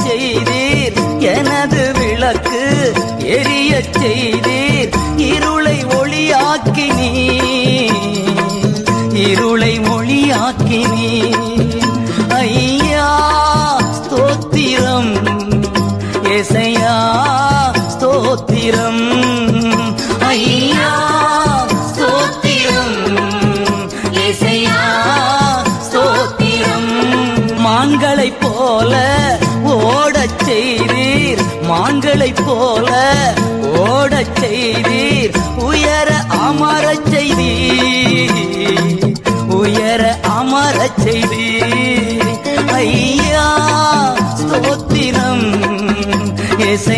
செய்தீர், எனது விளக்கு எரிய செய்தீர், இருளை ஒளியாக்கினீர், இருளை ஒளியாக்கினீர். ஐயா ஸ்தோத்திரம், ஏசையா ஸ்தோத்திரம், ஐயா ஸ்தோத்திரம், ஏசையா ஸ்தோத்திரம். மான்களைப் போல ஓடச் செய்தீர், மான்களைப் போல ஓடச் செய்தீர், உயர அமரச் செய்தீர், உயர அமரச் செய்தீர். ஐயா ஸ்தோத்திரம்,